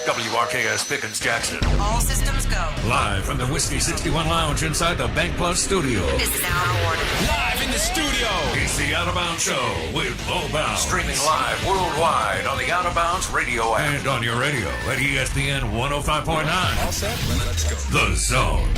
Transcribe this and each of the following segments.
WRKS Pickens Jackson. All systems go. Live from the Whiskey 61 Lounge inside the BankPlus Studio. This is our warning. Live in the studio. It's the Out of Bounds Show with Bo Bounds. Streaming live worldwide on the Out of Bounds radio app. And on your radio at ESPN 105.9. All set? Let's go. The Zone.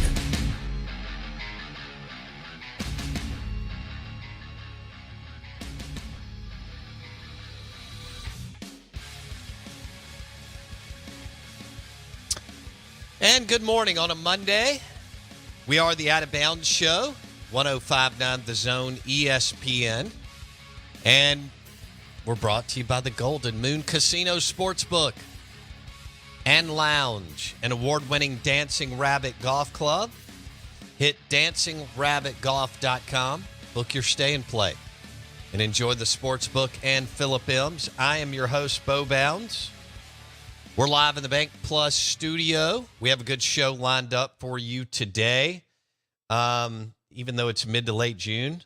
And good morning on a Monday. We are the Out of Bounds Show, 105.9 The Zone, ESPN. And we're brought to you by the Golden Moon Casino Sportsbook and Lounge, an award-winning Dancing Rabbit Golf Club. Hit dancingrabbitgolf.com, book your stay and play, and enjoy the sportsbook and Phillip M's. I am your host, Bo Bounds. We're live in the BankPlus Studio. We have a good show lined up for you today. Even though it's mid to late June,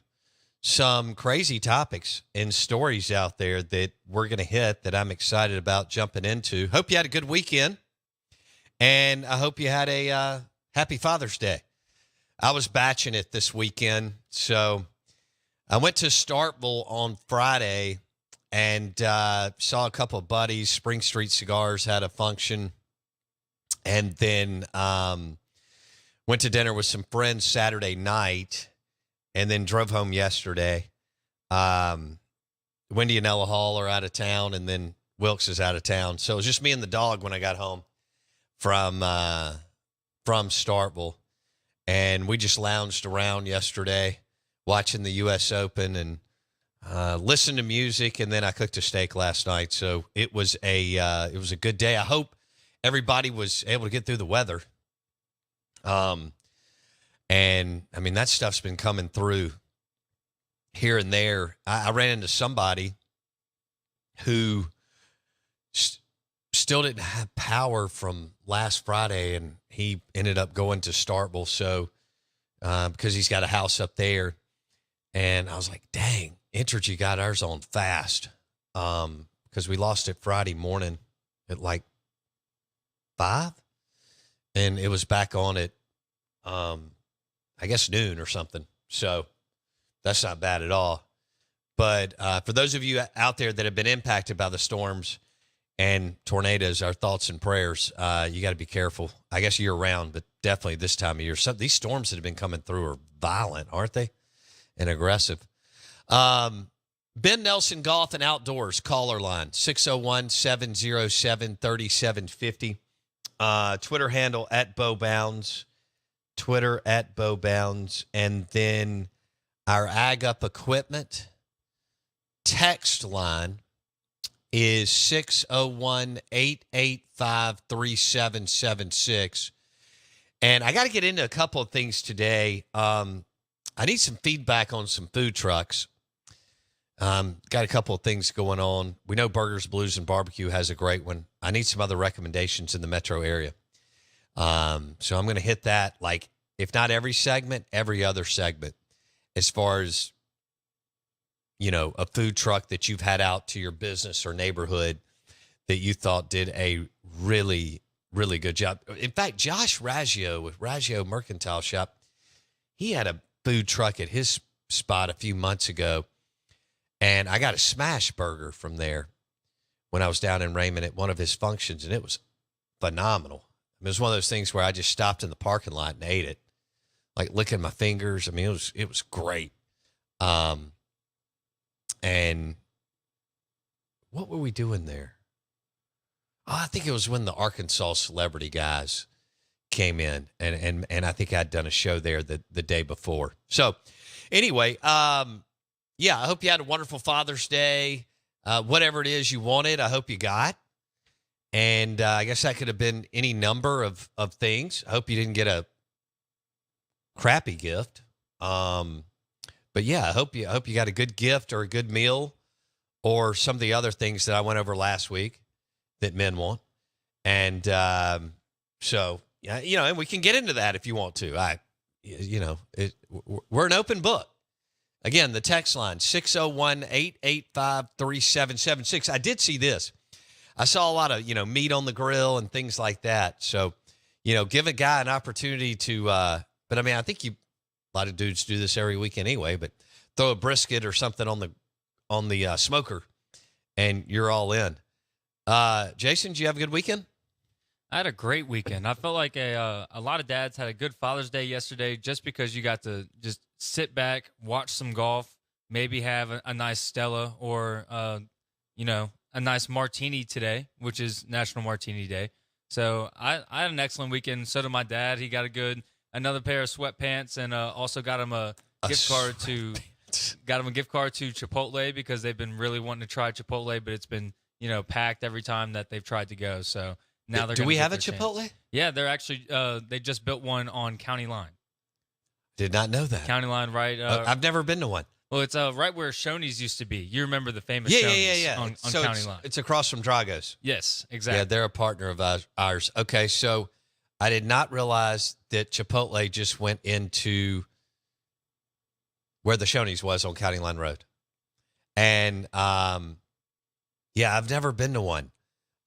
some crazy topics and stories out there that we're going to hit that I'm excited about jumping into. Hope you had a good weekend, and I hope you had a happy Father's Day. I was batching it this weekend, so I went to Starkville on Friday and saw a couple of buddies. Spring Street Cigars had a function. And then went to dinner with some friends Saturday night and then drove home yesterday. Wendy and Ella Hall are out of town, and then Wilkes is out of town. So it was just me and the dog when I got home from Starkville. And we just lounged around yesterday watching the U.S. Open and listened to music, and then I cooked a steak last night. So it was a good day. I hope everybody was able to get through the weather. And I mean, that stuff's been coming through here and there. I ran into somebody who still didn't have power from last Friday, and he ended up going to Starkville. So, because he's got a house up there, and I was like, dang. Entergy got ours on fast because we lost it Friday morning at like 5, and it was back on at, I guess, noon or something. So that's not bad at all. But for those of you out there that have been impacted by the storms and tornadoes, our thoughts and prayers, you got to be careful. I guess year round, but definitely this time of year. These storms that have been coming through are violent, aren't they? And aggressive. Ben Nelson Golf and Outdoors caller line 601-707-3750. Twitter handle at Bo Bounds, Twitter at Bo Bounds, and then our Ag Up Equipment text line is 601-885-3776. And I got to get into a couple of things today. I need some feedback on some food trucks. Got a couple of things going on. We know Burgers, Blues, and Barbecue has a great one. I need some other recommendations in the metro area. So I'm going to hit that, like, if not every segment, every other segment, as far as, you know, a food truck that you've had out to your business or neighborhood that you thought did a really, really good job. In fact, Josh Raggio with Raggio Mercantile Shop, he had a food truck at his spot a few months ago. And I got a smash burger from there when I was down in Raymond at one of his functions, and it was phenomenal. I mean, it was one of those things where I just stopped in the parking lot and ate it, like licking my fingers. I mean, it was great. And what were we doing there? Oh, I think it was when the Arkansas Celebrity guys came in, and I think I'd done a show there the day before. So anyway, yeah, I hope you had a wonderful Father's Day. Whatever it is you wanted, I hope you got. And I guess that could have been any number of things. I hope you didn't get a crappy gift. But yeah, I hope you got a good gift or a good meal or some of the other things that I went over last week that men want. And so, yeah, you know, and we can get into that if you want to. We're an open book. Again, the text line, 601-885-3776. I did see this. I saw a lot of, meat on the grill and things like that. So, give a guy an opportunity to, but I mean, I think a lot of dudes do this every weekend anyway, but throw a brisket or something on the smoker and you're all in. Jason, did you have a good weekend? I had a great weekend. I felt like a lot of dads had a good Father's Day yesterday just because you got to just sit back, watch some golf, maybe have a nice Stella or, a nice martini today, which is National Martini Day. So I had an excellent weekend. So did my dad. He got another pair of sweatpants and also got him a gift card to Chipotle because they've been really wanting to try Chipotle, but it's been, packed every time that they've tried to go. So now they're. Do we have a Chipotle? Chance. Yeah, they're actually. They just built one on County Line. Did not know that. County Line, right? I've never been to one. Well, it's right where Shoney's used to be. You remember the famous Shoney's on so County Line. It's across from Drago's. Yes, exactly. Yeah, they're a partner of ours. Okay, so I did not realize that Chipotle just went into where the Shoney's was on County Line Road. And, I've never been to one.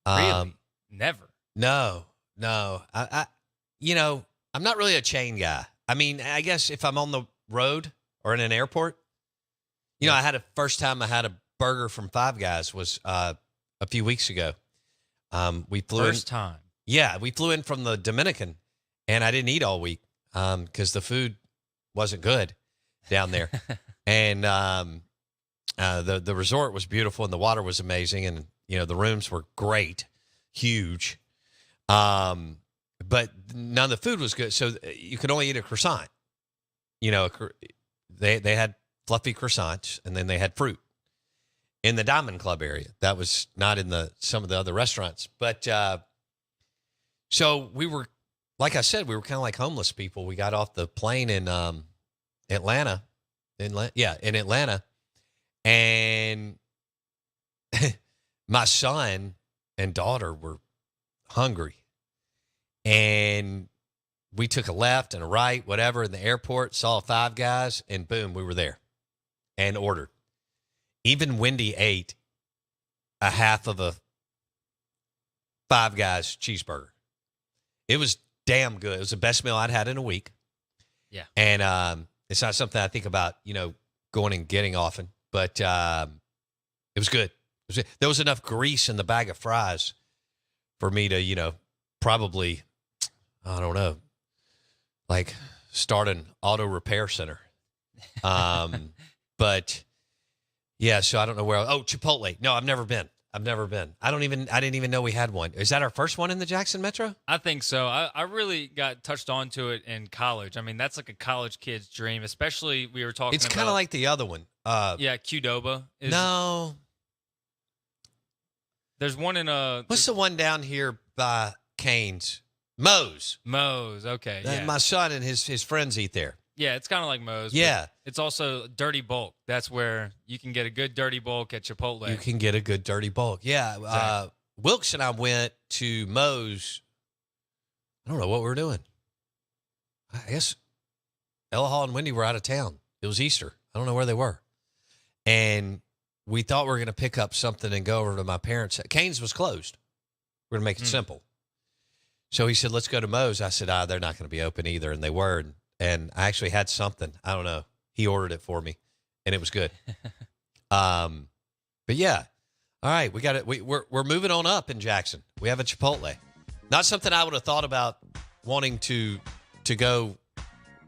Really? Never? No. I'm not really a chain guy. I mean, I guess if I'm on the road or in an airport, first time I had a burger from Five Guys was a few weeks ago. We flew First time? Yeah, we flew in from the Dominican, and I didn't eat all week because the food wasn't good down there. And the resort was beautiful, and the water was amazing, and, the rooms were great, huge. But none of the food was good, so you could only eat a croissant. They had fluffy croissants, and then they had fruit in the Diamond Club area. That was not in some of the other restaurants. But so we were, like I said, we were kind of like homeless people. We got off the plane in Atlanta. In Atlanta. And my son and daughter were hungry. And we took a left and a right, whatever, in the airport, saw Five Guys, and boom, we were there and ordered. Even Wendy ate a half of a Five Guys cheeseburger. It was damn good. It was the best meal I'd had in a week. Yeah. And it's not something I think about, going and getting often, but it was good. There was enough grease in the bag of fries for me to, probably, I don't know, like start an auto repair center. But yeah, so I don't know where. Chipotle. No, I've never been. I didn't even know we had one. Is that our first one in the Jackson Metro? I think so. I really got touched on to it in college. I mean, that's like a college kid's dream, especially we were talking It's kind of like the other one. Qdoba. No. There's one in What's the one down here by Cane's? Moe's. Okay. Yeah. My son and his friends eat there. Yeah, it's kind of like Moe's. Yeah. It's also Dirty Bulk. That's where you can get a good Dirty Bulk at Chipotle. You can get a good Dirty Bulk. Yeah. Exactly. Wilkes and I went to Moe's. I don't know what we were doing. I guess Ella Hall and Wendy were out of town. It was Easter. I don't know where they were. And we thought we were going to pick up something and go over to my parents'. Cane's was closed. We're going to make it simple. So he said, let's go to Moe's. I said, they're not going to be open either. And they were. And I actually had something. I don't know. He ordered it for me, and it was good. But yeah. All right. We got it. We're moving on up in Jackson. We have a Chipotle. Not something I would have thought about wanting to go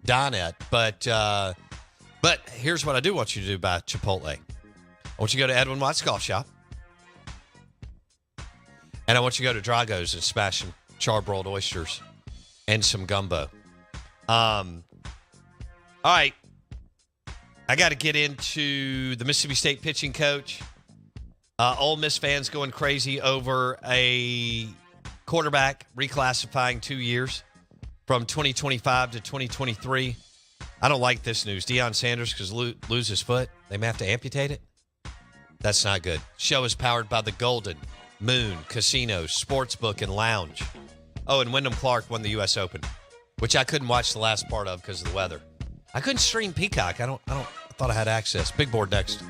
dine at, but here's what I do want you to do by Chipotle. I want you to go to Edwin White's Golf Shop. And I want you to go to Drago's and smash some charbroiled oysters and some gumbo. All right. I got to get into the Mississippi State pitching coach. Ole Miss fans going crazy over a quarterback reclassifying 2 years from 2025 to 2023. I don't like this news. Deion Sanders because lose his foot. They may have to amputate it. That's not good. Show is powered by the Golden Moon Casino, Sportsbook, and Lounge. Oh, and Wyndham Clark won the U.S. Open, which I couldn't watch the last part of because of the weather. I couldn't stream Peacock. I thought I had access. Big board next.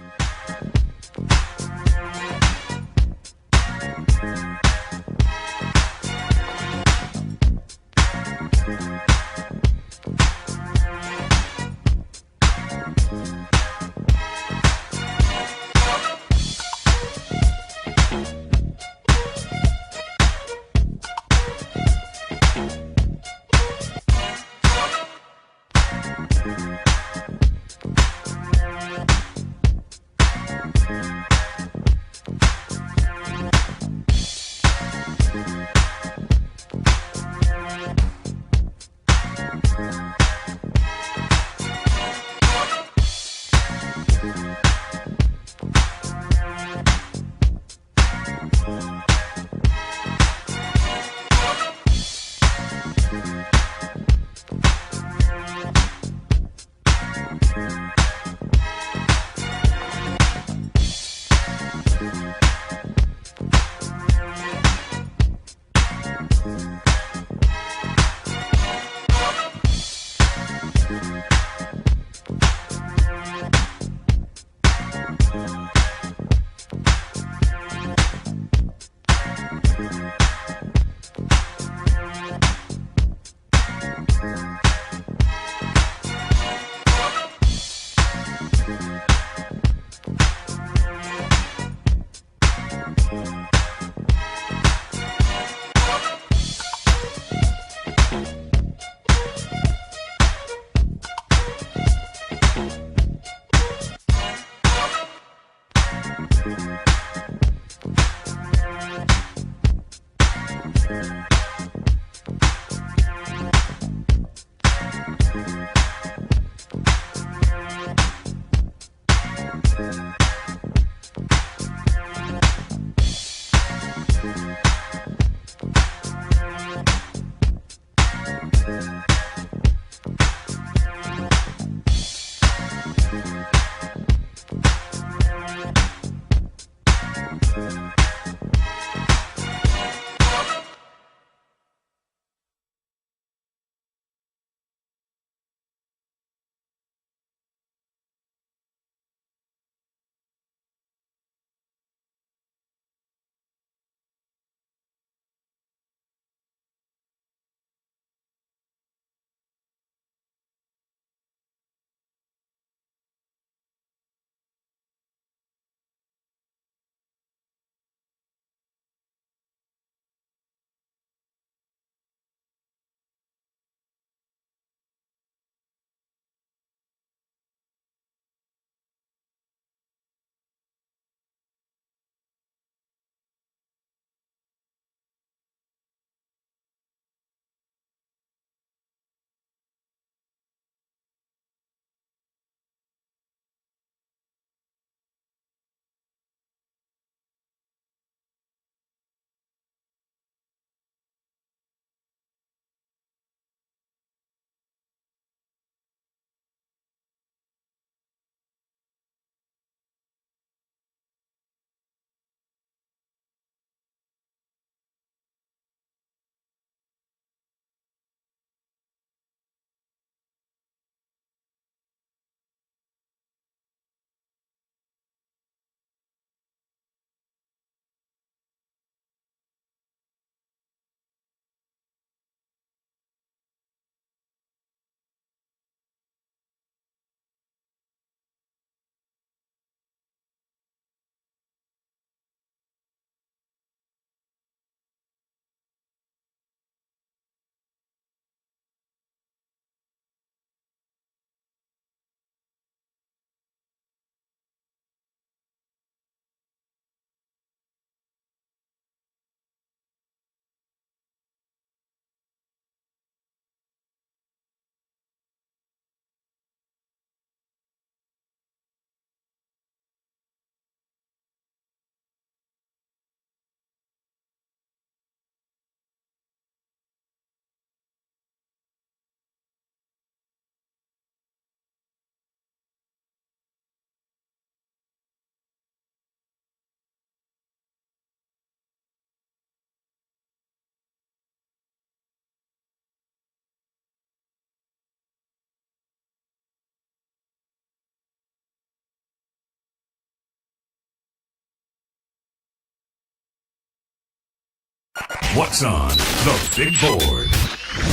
What's on the big board?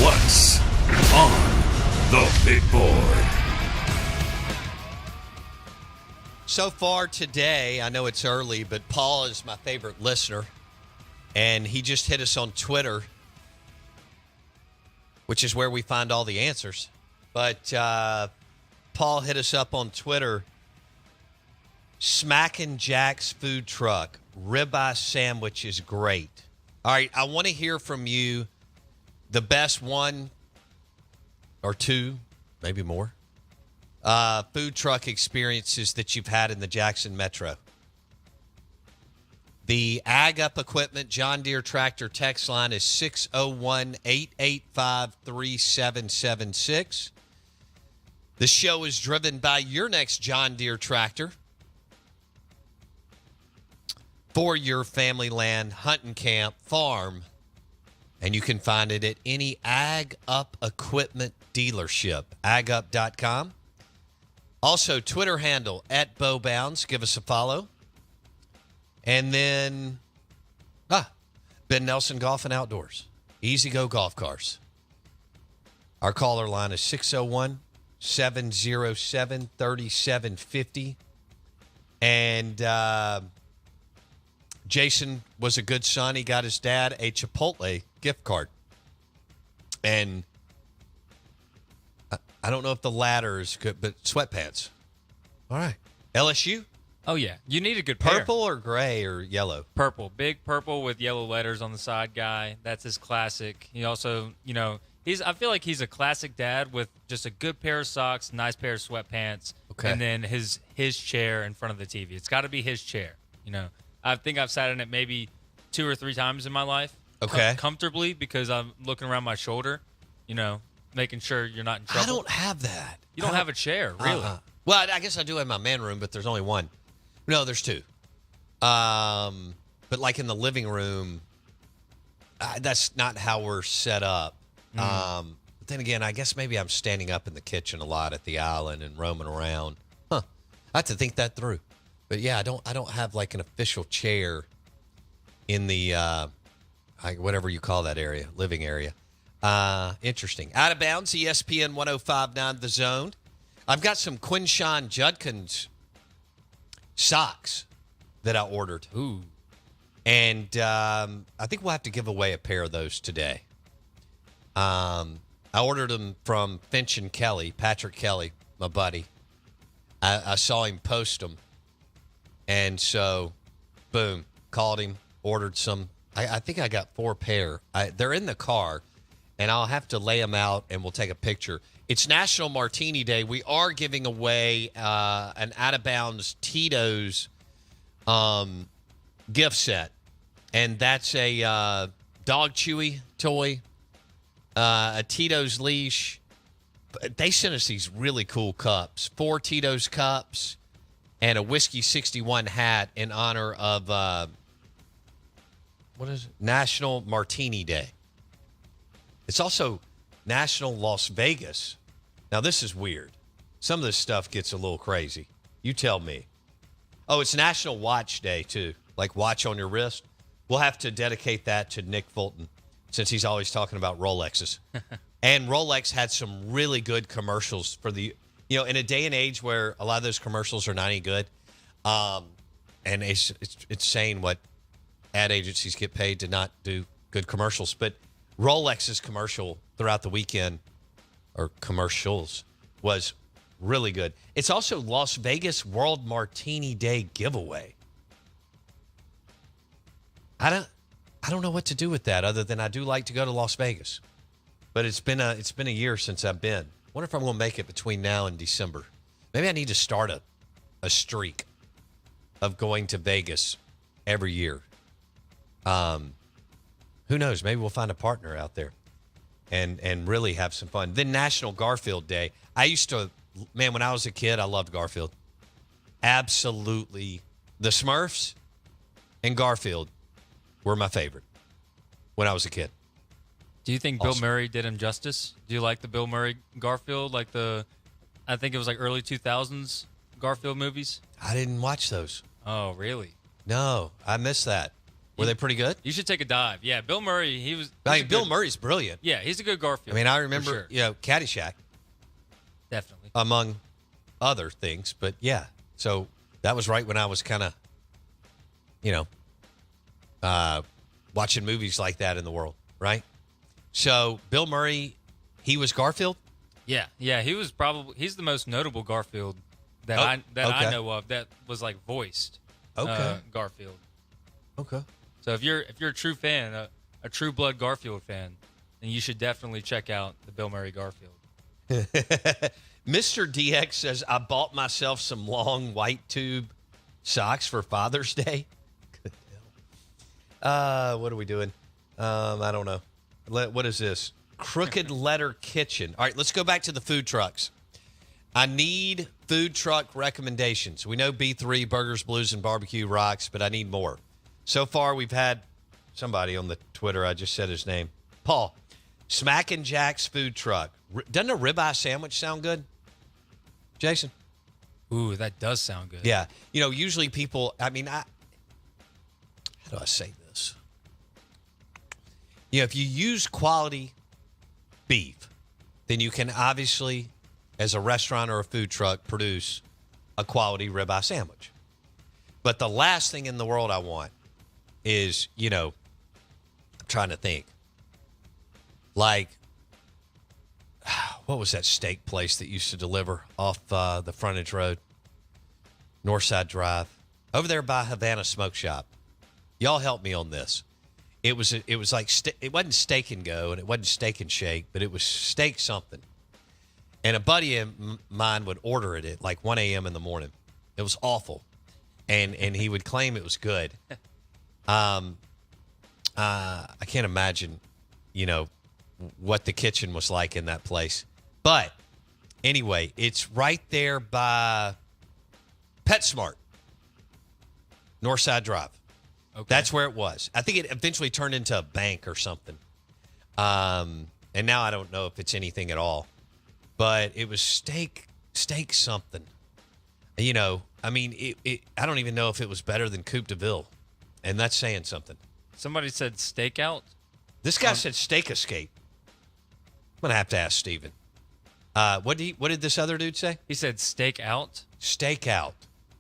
What's on the big board? So far today, I know it's early, but Paul is my favorite listener, and he just hit us on Twitter, which is where we find all the answers. But Paul hit us up on Twitter. Smackin' Jack's food truck ribeye sandwich is great. All right, I want to hear from you the best one or two, maybe more, food truck experiences that you've had in the Jackson Metro. The Ag Up Equipment John Deere Tractor text line is 601-885-3776. The show is driven by your next John Deere tractor for your family land, hunting camp, farm, and you can find it at any Ag Up Equipment dealership, agup.com. Also, Twitter handle at Bowbounds. Give us a follow. And then, Ben Nelson Golf and Outdoors. Easy Go Golf Cars. Our caller line is 601-707-3750. And Jason was a good son. He got his dad a Chipotle gift card. And I don't know if the latter is good, but sweatpants. All right. LSU? Oh, yeah. You need a good pair. Purple or gray or yellow? Purple. Big purple with yellow letters on the side guy. That's his classic. He also, I feel like he's a classic dad with just a good pair of socks, nice pair of sweatpants, Okay. and then his chair in front of the TV. It's got to be his chair, I think I've sat in it maybe 2 or 3 times in my life. Okay. Comfortably because I'm looking around my shoulder, making sure you're not in trouble. I don't have that. You don't have a chair, really. Well, I guess I do have my man room, but there's only one. No, there's 2. But like in the living room, that's not how we're set up. But then again, I guess maybe I'm standing up in the kitchen a lot at the island and roaming around. I have to think that through. But yeah, I don't have like an official chair in the whatever you call that area, living area. Interesting. Out of bounds, ESPN 105.9 The Zone. I've got some Quinshawn Judkins socks that I ordered. Ooh. And I think we'll have to give away a pair of those today. I ordered them from Finch and Kelly, Patrick Kelly, my buddy. I saw him post them. And so, boom, called him, ordered some. I think I got 4 pair. They're in the car, and I'll have to lay them out, and we'll take a picture. It's National Martini Day. We are giving away an out-of-bounds Tito's gift set, and that's a dog chewy toy, a Tito's leash. They sent us these really cool cups, 4 Tito's cups, and a Whiskey 61 hat in honor of, what is it? National Martini Day. It's also National Las Vegas. Now, this is weird. Some of this stuff gets a little crazy. You tell me. Oh, it's National Watch Day, too. Like watch on your wrist. We'll have to dedicate that to Nick Fulton since he's always talking about Rolexes. And Rolex had some really good commercials for the, in a day and age where a lot of those commercials are not any good. And it's saying what ad agencies get paid to not do good commercials. But Rolex's commercial throughout the weekend, or commercials, was really good. It's also Las Vegas World Martini Day giveaway. I don't know what to do with that other than I do like to go to Las Vegas. But it's been a year since I've been. Wonder if I'm going to make it between now and December. Maybe I need to start a streak of going to Vegas every year. Who knows? Maybe we'll find a partner out there and really have some fun. Then National Garfield Day. When I was a kid, I loved Garfield. Absolutely. The Smurfs and Garfield were my favorite when I was a kid. Do you think Bill Murray did him justice? Do you like the Bill Murray Garfield, I think it was like early 2000s Garfield movies? I didn't watch those. Oh, really? No, I missed that. Were they pretty good? You should take a dive. Yeah, Bill Murray, Bill Murray's brilliant. Yeah, he's a good Garfield. I mean, I for remember, sure. Caddyshack, Definitely. among other things. But, yeah, so that was right when I was kind of, watching movies like that in the world, right? So Bill Murray, he was Garfield? Yeah, he's the most notable Garfield that I okay. know of that was like voiced. Okay. Garfield. Okay. So if you're a true fan, a true blood Garfield fan, then you should definitely check out the Bill Murray Garfield. Mr. DX says, I bought myself some long white tube socks for Father's Day. Good hell. What are we doing? I don't know. What is this? Crooked Letter Kitchen. All right, let's go back to the food trucks. I need food truck recommendations. We know B3, Burgers, Blues, and Barbecue rocks, but I need more. So far, we've had somebody on the Twitter, I just said his name, Paul, Smack and Jack's food truck. Doesn't a ribeye sandwich sound good? Jason? Ooh, that does sound good. Yeah. Usually people, how do I say this? If you use quality beef, then you can obviously, as a restaurant or a food truck, produce a quality ribeye sandwich. But the last thing in the world I want is, I'm trying to think. Like, what was that steak place that used to deliver off the frontage road? Northside Drive. Over there by Havana Smoke Shop. Y'all help me on this. It was like, it wasn't Steak and Go and it wasn't Steak and Shake, but it was steak something. And a buddy of mine would order it at like 1 a.m. in the morning. It was awful. And he would claim it was good. I can't imagine, what the kitchen was like in that place. But anyway, it's right there by PetSmart, Northside Drive. Okay. That's where it was. I think it eventually turned into a bank or something. And now I don't know if it's anything at all. But it was steak something. I don't even know if it was better than Coupe de Ville. And that's saying something. Somebody said stakeout. This guy said Steak Escape. I'm going to have to ask Steven. What did this other dude say? He said steak out. Steak Out.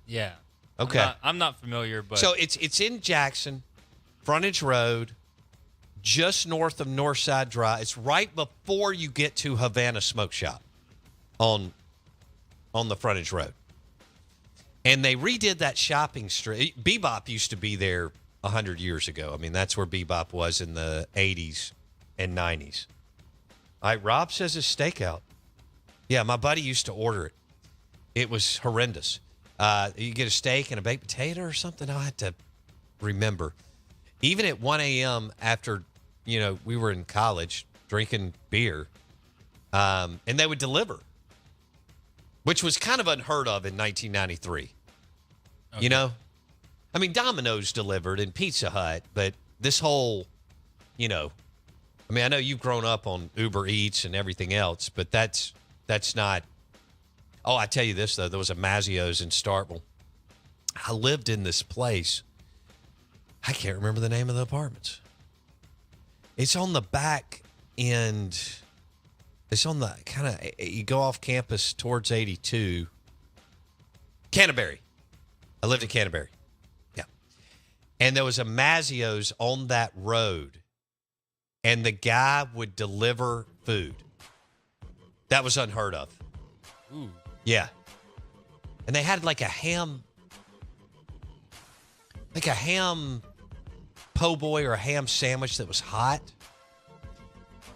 Yeah. Okay. I'm not familiar, but So it's in Jackson, Frontage Road, just north of Northside Drive. It's right before you get to Havana Smoke Shop on the Frontage Road. And they redid that shopping street. Bebop used to be there 100 years ago. I mean, that's where Bebop was in the 80s and 90s. All right, Rob says it's Stakeout. Yeah, my buddy used to order it. It was horrendous. You get a steak and a baked potato or something. I had to remember. Even at 1 a.m. after, we were in college drinking beer, and they would deliver, which was kind of unheard of in 1993. Okay. I mean, Domino's delivered and Pizza Hut, but this whole, I know you've grown up on Uber Eats and everything else, but that's not. Oh, I tell you this, though. There was a Mazzio's in Starkville. I lived in this place. I can't remember the name of the apartments. It's on the back end. It's on the kind of, you go off campus towards 82. Canterbury. I lived in Canterbury. Yeah. And there was a Mazzio's on that road. And the guy would deliver food. That was unheard of. Ooh. Yeah. And they had like a ham po' boy or a ham sandwich that was hot.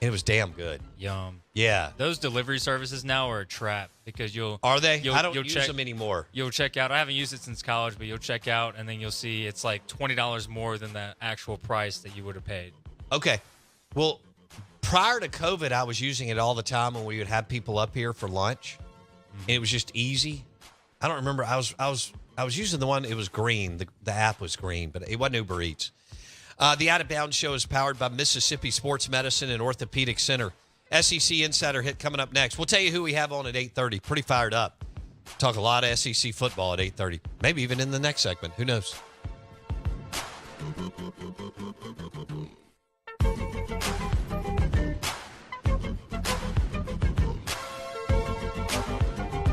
And it was damn good. Yum. Yeah. Those delivery services now are a trap because Are they? I don't you'll use check, them anymore. You'll check out. I haven't used it since college, but you'll check out and then you'll see it's like $20 more than the actual price that you would have paid. Okay. Well, prior to COVID, I was using it all the time when we would have people up here for lunch. And it was just easy. I don't remember. I was using the one, it was green. The app was green, but it wasn't Uber Eats. The Out of Bounds show is powered by Mississippi Sports Medicine and Orthopedic Center. SEC Insider Hit coming up next. We'll tell you who we have on at 8:30. Pretty fired up. Talk a lot of SEC football at 8:30. Maybe even in the next segment. Who knows?